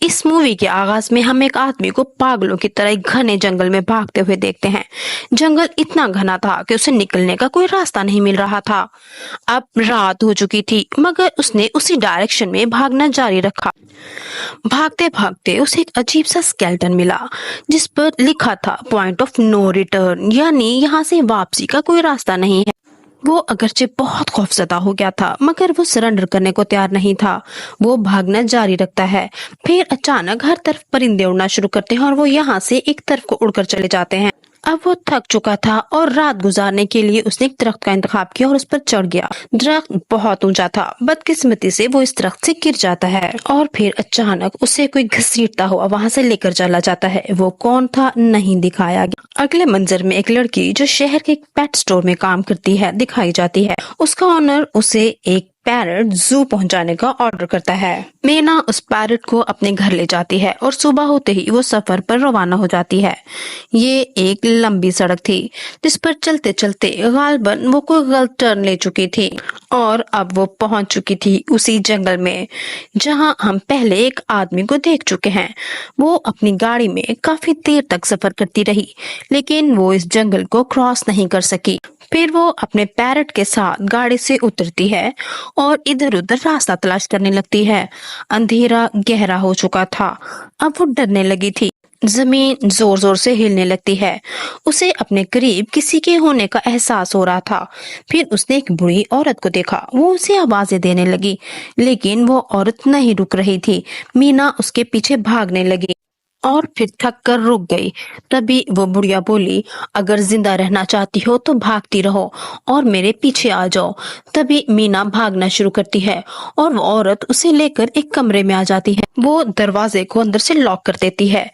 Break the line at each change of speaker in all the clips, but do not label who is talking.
इस मूवी के आगाज में हम एक आदमी को पागलों की तरह एक घने जंगल में भागते हुए देखते हैं। जंगल इतना घना था कि उसे निकलने का कोई रास्ता नहीं मिल रहा था। अब रात हो चुकी थी, मगर उसने उसी डायरेक्शन में भागना जारी रखा। भागते भागते उसे एक अजीब सा स्केलेटन मिला, जिस पर लिखा था पॉइंट ऑफ नो रिटर्न, यानी यहाँ से वापसी का कोई रास्ता नहीं है। वो अगरचे बहुत खौफजदा हो गया था, मगर वो सरेंडर करने को तैयार नहीं था। वो भागना जारी रखता है। फिर अचानक हर तरफ परिंदे उड़ना शुरू करते हैं और वो यहाँ से एक तरफ को उड़कर चले जाते हैं। अब वो थक चुका था और रात गुजारने के लिए उसने एक दरख्त का इंतखाब किया और उस पर चढ़ गया। दरख्त बहुत ऊंचा था। बदकिस्मती से वो इस दरख्त से गिर जाता है और फिर अचानक उसे कोई घसीटता हुआ वहां से लेकर चला जाता है। वो कौन था नहीं दिखाया गया। अगले मंजर में एक लड़की जो शहर के एक पेट स्टोर में काम करती है दिखाई जाती है। उसका ऑनर उसे एक पैरट जू पहुंचाने का ऑर्डर करता है। मीना उस पैरट को अपने घर ले जाती है और सुबह होते ही वो सफर पर रवाना हो जाती है। ये एक लंबी सड़क थी जिस पर चलते चलते गालबन वो कोई गलत टर्न ले चुकी थी और अब वो पहुंच चुकी थी उसी जंगल में जहां हम पहले एक आदमी को देख चुके हैं। वो अपनी गाड़ी में काफी देर तक सफर करती रही, लेकिन वो इस जंगल को क्रॉस नहीं कर सकी। फिर वो अपने पैरट के साथ गाड़ी से उतरती है और इधर उधर रास्ता तलाश करने लगती है। अंधेरा गहरा हो चुका था। अब वो डरने लगी थी। जमीन जोर जोर से हिलने लगती है। उसे अपने करीब किसी के होने का एहसास हो रहा था। फिर उसने एक बुढ़ी औरत को देखा। वो उसे आवाजें देने लगी, लेकिन वो औरत नहीं रुक रही थी। मीना उसके पीछे भागने लगी और फिर थक कर रुक गई। तभी वो बुढ़िया बोली, अगर जिंदा रहना चाहती हो तो भागती रहो और मेरे पीछे आ जाओ। तभी मीना भागना शुरू करती है और वो औरत उसे लेकर एक कमरे में आ जाती है। वो दरवाजे को अंदर से लॉक कर देती है।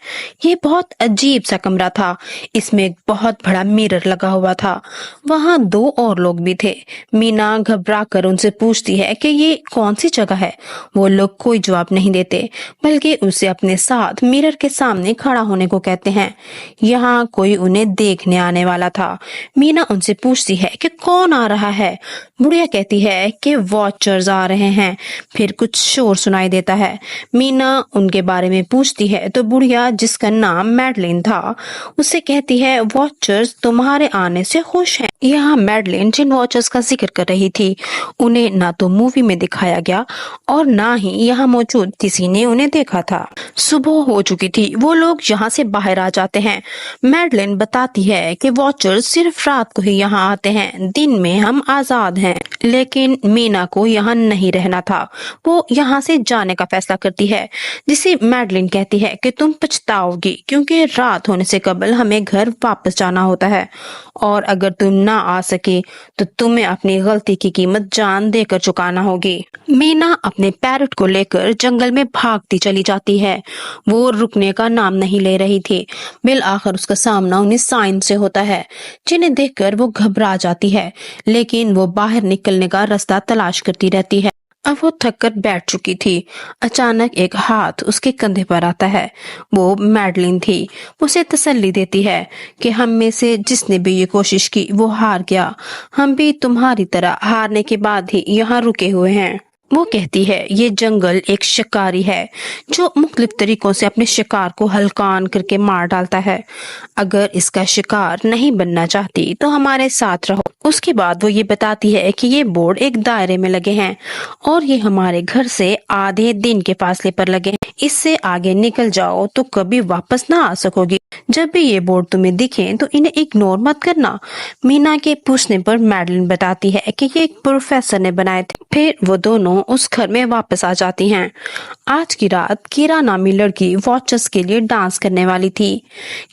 ये बहुत अजीब सा कमरा था। इसमें एक बहुत बड़ा मिरर लगा हुआ था। वहाँ दो और लोग भी थे। मीना घबरा कर उनसे पूछती है कि ये कौन सी जगह है। वो लोग कोई जवाब नहीं देते, बल्कि उसे अपने साथ मिरर के सामने खड़ा होने को कहते हैं। यहाँ कोई उन्हें देखने आने वाला था। मीना उनसे पूछती है कि कौन आ रहा है। बुढ़िया कहती है कि वॉचर्स आ रहे हैं। फिर कुछ शोर सुनाई देता है। मीना उनके बारे में पूछती है तो बुढ़िया, जिसका नाम मैडलिन था, उससे कहती है वॉचर्स तुम्हारे आने से खुश हैं। यहाँ मैडलिन जिन वॉचर्स का जिक्र कर रही थी उन्हें ना तो मूवी में दिखाया गया और ना ही यहाँ मौजूद किसी ने उन्हें देखा था। सुबह हो चुकी थी। वो लोग यहाँ से बाहर आ जाते हैं। मैडलिन बताती है कि वॉचर्स सिर्फ रात को ही यहाँ आते हैं, दिन में हम आजाद हैं। लेकिन मीना को यहाँ नहीं रहना था। वो यहाँ से जाने का फैसला करती है, जिसे मैडलिन कहती है कि तुम पछताओगी, क्योंकि रात होने से कबल हमें घर वापस जाना होता है और अगर तुम ना आ सके तो तुम्हें अपनी गलती की कीमत जान देकर चुकाना होगी। मीना अपने पैरट को लेकर जंगल में भागती चली जाती है। वो रुकने का नाम नहीं ले रही थी। बिल आखिर उसका सामना उन्हें साइन से होता है, जिन्हें देखकर वो घबरा जाती है, लेकिन वो बाहर निकलने का रास्ता तलाश करती रहती है। अब वो थक कर बैठ चुकी थी। अचानक एक हाथ उसके कंधे पर आता है। वो मैडलिन थी। उसे तसल्ली देती है कि हम में से जिसने भी ये कोशिश की वो हार गया। हम भी तुम्हारी तरह हारने के बाद ही यहाँ रुके हुए हैं। वो कहती है ये जंगल एक शिकारी है जो मुख्तलिफ तरीकों से अपने शिकार को हल्कान करके मार डालता है। अगर इसका शिकार नहीं बनना चाहती तो हमारे साथ रहो। उसके बाद वो ये बताती है कि ये बोर्ड एक दायरे में लगे हैं और ये हमारे घर से आधे दिन के फासले पर लगे हैं। इससे आगे निकल जाओ तो कभी वापस ना आ सकोगी। जब भी ये बोर्ड तुम्हें दिखे तो इन्हें इग्नोर मत करना। मीना के पूछने पर मैडलिन बताती है कि ये एक प्रोफेसर ने बनाए थे। फिर वो दोनों उस घर में वापस आ जाती हैं। आज की रात कीरा नामी लड़की वॉचर्स के लिए डांस करने वाली थी,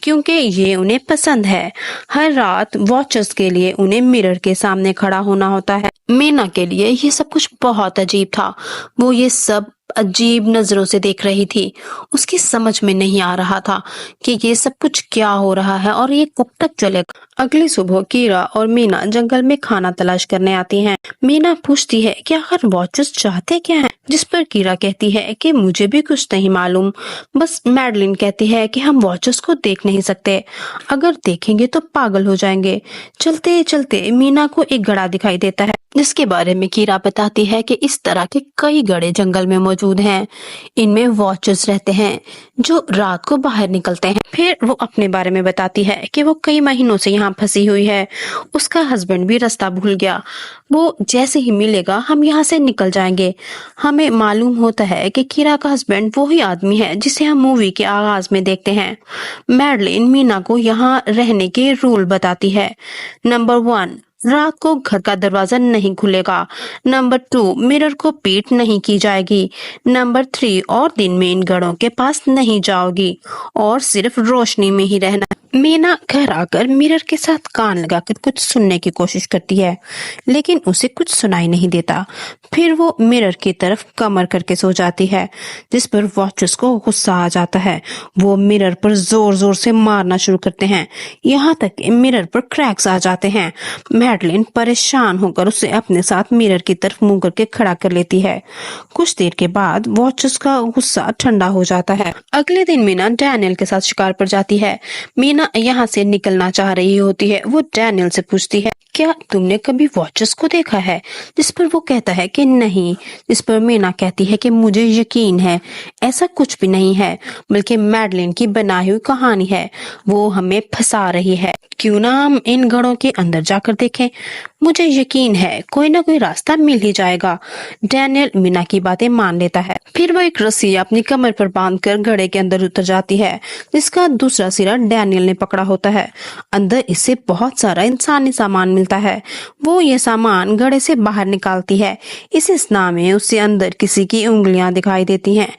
क्योंकि ये उन्हें पसंद है। हर रात वॉचर्स के लिए उन्हें मिरर के सामने खड़ा होना होता है। मीना के लिए ये सब कुछ बहुत अजीब था। वो ये सब अजीब नजरों से देख रही थी। उसकी समझ में नहीं आ रहा था कि ये सब कुछ क्या हो रहा है और ये कब तक चलेगा। अगली सुबह कीरा और मीना जंगल में खाना तलाश करने आती हैं। मीना पूछती है कि आखिर वॉचर्स चाहते क्या हैं, जिस पर कीरा कहती है कि मुझे भी कुछ नहीं मालूम, बस मैडलिन कहती है कि हम वॉचर्स को देख नहीं सकते, अगर देखेंगे तो पागल हो जाएंगे। चलते चलते मीना को एक गड़ा दिखाई देता है, जिसके बारे में कीरा बताती है कि इस तरह के कई गड़े जंगल में मौजूद हैं। इनमें वॉचर्स रहते हैं जो रात को बाहर निकलते हैं। फिर वो अपने बारे में बताती है कि वो कई महीनों से यहाँ फंसी हुई है, उसका हस्बैंड भी रास्ता भूल गया, वो जैसे ही मिलेगा हम यहाँ से निकल जाएंगे। हमें मालूम होता है कि कीरा का हस्बैंड वही आदमी है जिसे हम मूवी के आगाज में देखते हैं। मैडलिन मीना को यहाँ रहने के रूल बताती है। नंबर 1, रात को घर का दरवाजा नहीं खुलेगा। नंबर 2, मिरर को पीट नहीं की जाएगी। नंबर 3, और दिन में इन गड़ों के पास नहीं जाओगी और सिर्फ रोशनी में ही रहना। मीना घर आकर मिरर के साथ कान लगाकर कुछ सुनने की कोशिश करती है, लेकिन उसे कुछ सुनाई नहीं देता। फिर वो मिरर की तरफ कमर करके सो जाती है, जिस पर वॉचर्स को गुस्सा आ जाता है। वो मिरर पर जोर जोर से मारना शुरू करते हैं, यहाँ तक कि मिरर पर क्रैक्स आ जाते हैं। मैडलिन परेशान होकर उसे अपने साथ मिरर की तरफ मुंह करके खड़ा कर लेती है। कुछ देर के बाद वॉचर्स का गुस्सा ठंडा हो जाता है। अगले दिन मीना डैनियल के साथ शिकार पर जाती है। मीना यहाँ से निकलना चाह रही होती है। वो डैनियल से पूछती है, क्या तुमने कभी वॉचर्स को देखा है? जिस पर वो कहता है कि नहीं। जिस पर मीना कहती है कि मुझे यकीन है ऐसा कुछ भी नहीं है, बल्कि मैडलिन की बनाई हुई कहानी है, वो हमें फंसा रही है। क्यों ना हम इन घड़ों के अंदर जाकर देखें, मुझे यकीन है कोई ना कोई रास्ता मिल ही जाएगा। डैनियल मीना की बातें मान लेता है। फिर वो एक रस्सी अपनी कमर पर बांधकर घड़े के अंदर उतर जाती है, जिसका दूसरा सिरा डैनियल ने पकड़ा होता है। अंदर इससे बहुत सारा इंसानी सामान मिलता है। वो ये सामान घड़े से बाहर निकालती है। इस स्नान में उससे अंदर किसी की उंगलियां दिखाई देती हैं।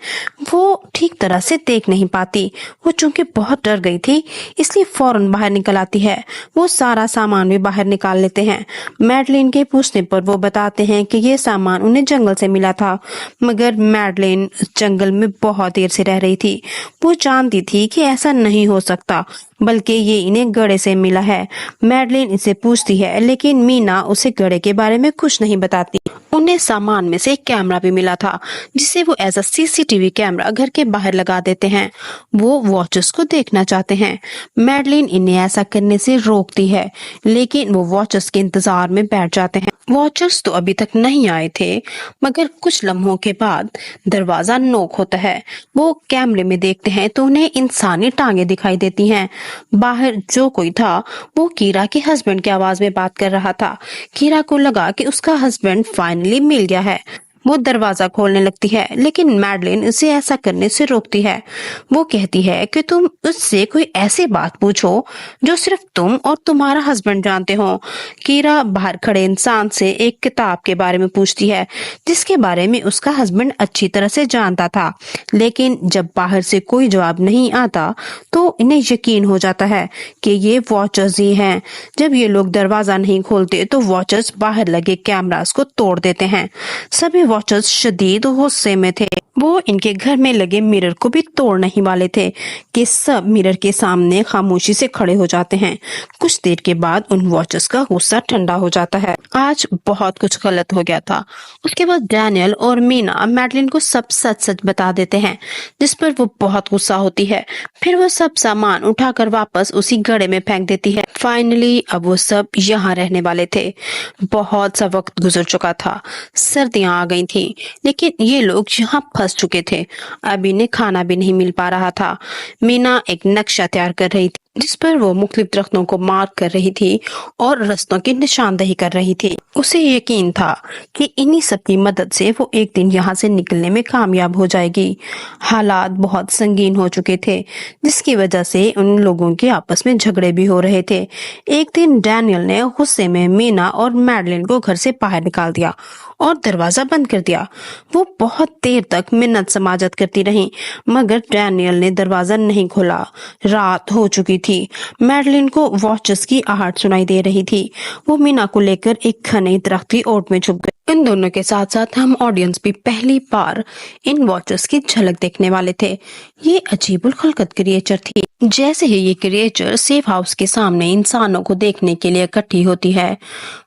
वो ठीक तरह से देख नहीं पाती। वो चूंकि बहुत डर गई थी, इसलिए फौरन बाहर निकल आती है। वो सारा सामान भी बाहर निकाल लेते हैं। मैडलिन के पूछने पर वो बताते हैं कि ये सामान उन्हें जंगल से मिला था, मगर मैडलिन जंगल में बहुत देर से रह रही थी। वो जानती थी कि ऐसा नहीं हो सकता, बल्कि ये इन्हें गड़े से मिला है। मैडलिन इसे पूछती है, लेकिन मीना उसे गड़े के बारे में कुछ नहीं बताती। उन्हें सामान में से एक कैमरा भी मिला था, जिसे वो एज अ सीसीटीवी कैमरा घर के बाहर लगा देते हैं। वो वॉचर्स को देखना चाहते हैं। मैडलिन इन्हें ऐसा करने से रोकती है, लेकिन वो वॉचर्स के इंतजार में बैठ जाते हैं। वॉचर्स तो अभी तक नहीं आए थे, मगर कुछ लम्हों के बाद दरवाजा नॉक होता है। वो कैमरे में देखते हैं तो उन्हें इंसानी टांगे दिखाई देती हैं। बाहर जो कोई था वो कीरा के हस्बैंड की आवाज में बात कर रहा था। कीरा को लगा कि उसका हस्बैंड फाइनली मिल गया है। वो दरवाजा खोलने लगती है, लेकिन मैडलिन उसे ऐसा करने से रोकती है। वो कहती है कि तुम उससे कोई ऐसी बात पूछो जो सिर्फ तुम और तुम्हारा हस्बैंड जानते हो। कीरा बाहर खड़े इंसान से एक किताब के बारे में पूछती है, जिसके बारे में उसका हस्बैंड अच्छी तरह से जानता था, लेकिन जब बाहर से कोई जवाब नहीं आता तो इन्हें यकीन हो जाता है कि ये वॉचर्स ही हैं। जब ये लोग दरवाजा नहीं खोलते तो वॉचर्स बाहर लगे कैमरास को तोड़ देते हैं। सभी वॉचर्स शदीद गुस्से में थे। वो इनके घर में लगे मिरर को भी तोड़ने ही वाले थे कि सब मिरर के सामने खामोशी से खड़े हो जाते हैं। कुछ देर के बाद उन वॉचर्स का गुस्सा ठंडा हो जाता है। आज बहुत कुछ गलत हो गया था। उसके बाद डैनियल और मीना मैडलिन को सब सच सच बता देते हैं, जिस पर वो बहुत गुस्सा होती है। फिर वो सब सामान उठाकर वापस उसी गड्ढे में फेंक देती है। फाइनली अब वो सब यहाँ रहने वाले थे। बहुत सा वक्त गुजर चुका था, सर्दियां आ गई थी, लेकिन ये लोग यहाँ फंस चुके थे। अब इन्हें खाना भी नहीं मिल पा रहा था। मीना एक नक्शा तैयार कर रही थी, जिस पर वो मुख्तलिफ दरख्तों को मार्क कर रही थी और रास्तों की निशानदेही कर रही थी। उसे यकीन था कि इन्हीं सब की मदद से वो एक दिन यहाँ से निकलने में कामयाब हो जाएगी। हालात बहुत संगीन हो चुके थे, जिसकी वजह से उन लोगों के आपस में झगड़े भी हो रहे थे। एक दिन डैनियल ने गुस्से में मीना और मैडलिन को घर से बाहर निकाल दिया और दरवाजा बंद कर दिया। वो बहुत देर तक मिन्नत समाजत करती रही, मगर डैनियल ने दरवाजा नहीं खोला। रात हो चुकी थी। मैडलिन को वॉचर्स की आहट सुनाई दे रही थी। वो मीना को लेकर एक घने दरख्त की ओट में छुप गई। इन दोनों के साथ साथ हम ऑडियंस भी पहली बार इन वॉचर्स की झलक देखने वाले थे। ये अजीबुल खलकत क्रिएचर थी। जैसे ही ये क्रिएचर सेफ हाउस के सामने इंसानों को देखने के लिए इकट्ठी होती है,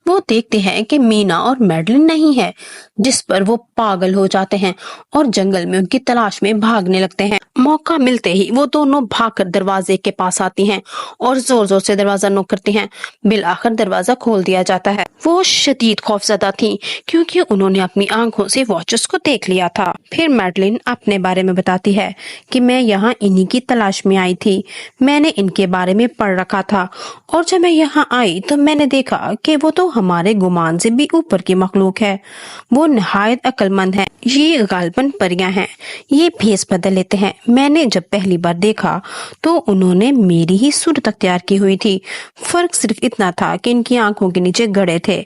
वो देखते हैं कि मीना और मैडलिन नहीं है, जिस पर वो पागल हो जाते हैं और जंगल में उनकी तलाश में भागने लगते हैं। मौका मिलते ही वो दोनों भागकर दरवाजे के पास आती हैं और जोर जोर से दरवाजा नॉक करती हैं। बिल आखिर दरवाजा खोल दिया जाता है। वो शदीद खौफजदा थी क्योंकि उन्होंने अपनी आंखों से वॉचर्स को देख लिया था। फिर मैडलिन अपने बारे में बताती है कि मैं यहाँ इन्हीं की तलाश में आई थी। मैंने इनके बारे में पढ़ रखा था और जब मैं यहाँ आई तो मैंने देखा कि वो तो हमारे गुमान से भी ऊपर की मखलूक है। वो निहायत अक्लमंद है। ये गालबन परियां हैं। ये भेस बदल लेते हैं। मैंने जब पहली बार देखा तो उन्होंने मेरी ही सूरत अख्तियार की हुई थी। फर्क सिर्फ इतना था कि इनकी आंखों के नीचे गड़े थे।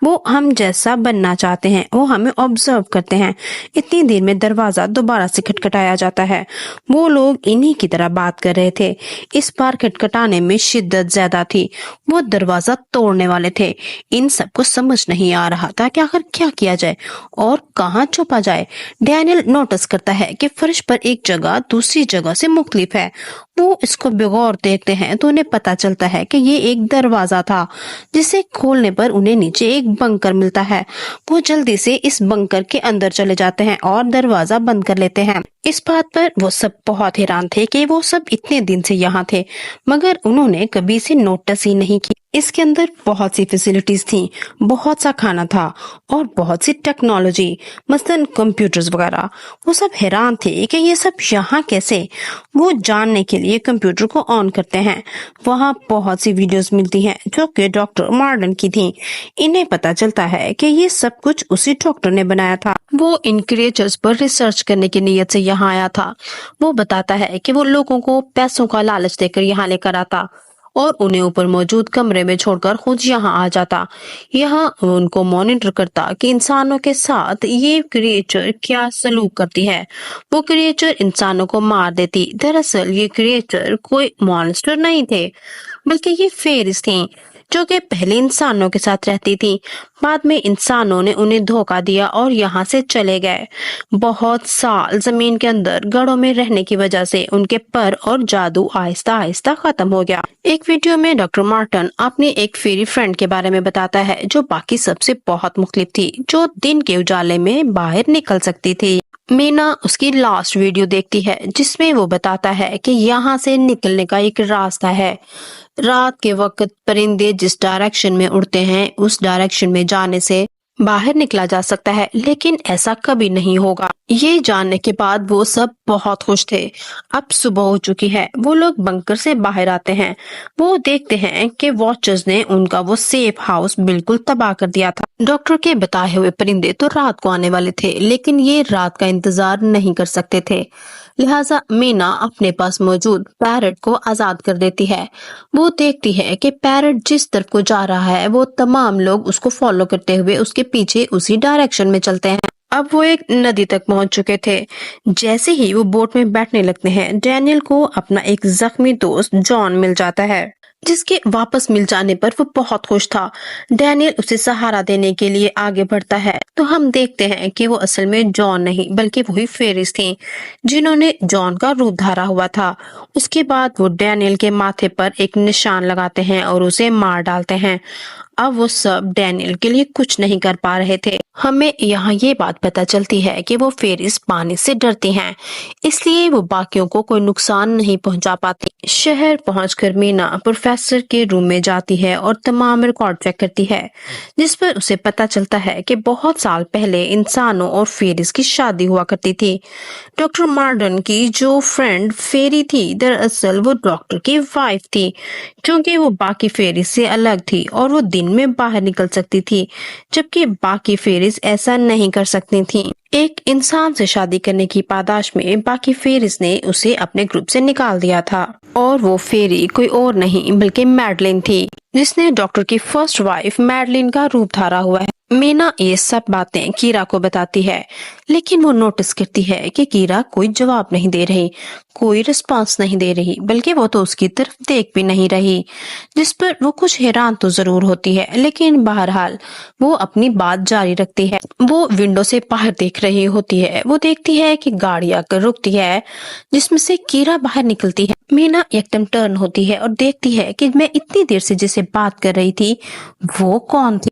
वो हम जैसा बनना चाहते हैं। वो हमें ऑब्जर्व करते हैं। इतनी देर में दरवाजा दोबारा से खटखटाया जाता है। वो लोग इन्हीं की तरह बात कर रहे थे। इस बार खटखटाने में शिद्दत ज्यादा थी। वो दरवाजा तोड़ने वाले थे। इन सबको समझ नहीं आ रहा था कि आखिर क्या किया जाए और कहाँ छुपा जाए। डैनियल नोटिस करता है कि फर्श पर एक जगह दूसरी जगह से मुख्तलिफ है। वो इसको बेगौर देखते हैं तो उन्हें पता चलता है कि ये एक दरवाजा था जिसे खोलने पर उन्हें नीचे एक बंकर मिलता है। वो जल्दी से इस बंकर के अंदर चले जाते हैं और दरवाजा बंद कर लेते हैं। इस बात पर वो सब बहुत हैरान थे कि वो सब इतने दिन से यहाँ थे, मगर उन्होंने कभी से नोटिस ही नहीं की। इसके अंदर बहुत सी फैसिलिटीज थी, बहुत सा खाना था और बहुत सी टेक्नोलॉजी, मसलन कंप्यूटर्स वगैरह। वो सब हैरान थे कि ये सब यहाँ कैसे। वो जानने के लिए कंप्यूटर को ऑन करते हैं। वहाँ बहुत सी वीडियोस मिलती हैं जो कि डॉक्टर मार्डन की थी। इन्हें पता चलता है कि ये सब कुछ उसी डॉक्टर ने बनाया था। वो इन क्रिएचर्स पर रिसर्च करने की नीयत से यहाँ आया था। वो बताता है कि वो लोगों को पैसों का लालच देकर यहाँ लेकर आता और उन्हें ऊपर मौजूद कमरे में छोड़कर खुद यहाँ आ जाता। यहाँ उनको मॉनिटर करता कि इंसानों के साथ ये क्रिएचर क्या सलूक करती है। वो क्रिएचर इंसानों को मार देती। दरअसल ये क्रिएचर कोई मॉन्स्टर नहीं थे, बल्कि ये फेरिस थी जो कि पहले इंसानों के साथ रहती थी। बाद में इंसानों ने उन्हें धोखा दिया और यहाँ से चले गए। बहुत साल जमीन के अंदर गढ़ों में रहने की वजह से उनके पर और जादू आहिस्ता आहिस्ता खत्म हो गया। एक वीडियो में डॉक्टर मार्टन अपनी एक फेरी फ्रेंड के बारे में बताता है जो बाकी सबसे बहुत मुख्तलिफ थी, जो दिन के उजाले में बाहर निकल सकती थी। मीना उसकी लास्ट वीडियो देखती है जिसमें वो बताता है कि यहाँ से निकलने का एक रास्ता है। रात के वक्त परिंदे जिस डायरेक्शन में उड़ते हैं उस डायरेक्शन में जाने से बाहर निकला जा सकता है, लेकिन ऐसा कभी नहीं होगा। ये जानने के बाद वो सब बहुत खुश थे। अब सुबह हो चुकी है। वो लोग बंकर से बाहर आते हैं। वो देखते हैं कि वॉचर्स ने उनका वो सेफ हाउस बिल्कुल तबाह कर दिया था। डॉक्टर के बताए हुए परिंदे तो रात को आने वाले थे, लेकिन ये रात का इंतजार नहीं कर सकते थे। लिहाजा मीना अपने पास मौजूद पैरट को आजाद कर देती है। वो देखती है कि पैरट जिस तरफ को जा रहा है वो तमाम लोग उसको फॉलो करते हुए उसके पीछे उसी डायरेक्शन में चलते हैं। अब वो एक नदी तक पहुंच चुके थे। जैसे ही वो बोट में बैठने लगते हैं, डैनियल को अपना एक जख्मी दोस्त जॉन मिल जाता है, जिसके वापस मिल जाने पर वो बहुत खुश था। डैनियल उसे सहारा देने के लिए आगे बढ़ता है तो हम देखते हैं कि वो असल में जॉन नहीं बल्कि वही फेरिस थी जिन्होंने जॉन का रूप धारा हुआ था। उसके बाद वो डैनियल के माथे पर एक निशान लगाते हैं और उसे मार डालते हैं। अब वो सब डैनियल के लिए कुछ नहीं कर पा रहे थे। हमें यहाँ ये बात पता चलती है कि वो फेरिस पानी से डरती हैं, इसलिए वो बाकियों को कोई नुकसान नहीं पहुंचा पाती। शहर पहुंचकर मीना प्रोफेसर के रूम में जाती है और तमाम रिकॉर्ड चेक करती है, जिस पर उसे पता चलता है कि बहुत साल पहले इंसानों और फेरिस की शादी हुआ करती थी। डॉक्टर मार्डन की जो फ्रेंड फेरी थी, दरअसल वो डॉक्टर की वाइफ थी, क्योंकि वो बाकी फेरिस से अलग थी और वो दिन में बाहर निकल सकती थी, जबकि बाकी फेरिस ऐसा नहीं कर सकती थी। एक इंसान से शादी करने की पादाश में बाकी फेरिस ने उसे अपने ग्रुप से निकाल दिया था और वो फेरी कोई और नहीं बल्कि मैडलिन थी, जिसने डॉक्टर की फर्स्ट वाइफ मैडलिन का रूप धारा हुआ है। मीना ये सब बातें कीरा को बताती है, लेकिन वो नोटिस करती है कि कीरा कोई जवाब नहीं दे रही, कोई रिस्पांस नहीं दे रही, बल्कि वो तो उसकी तरफ देख भी नहीं रही, जिस पर वो कुछ हैरान तो जरूर होती है, लेकिन बहरहाल वो अपनी बात जारी रखती है। वो विंडो से बाहर देख रही होती है। वो देखती है कि गाड़ी आकर रुकती है, जिसमें से कीरा बाहर निकलती है। मीना एकदम टर्न होती है और देखती है कि मैं इतनी देर से जिसे बात कर रही थी वो कौन थी।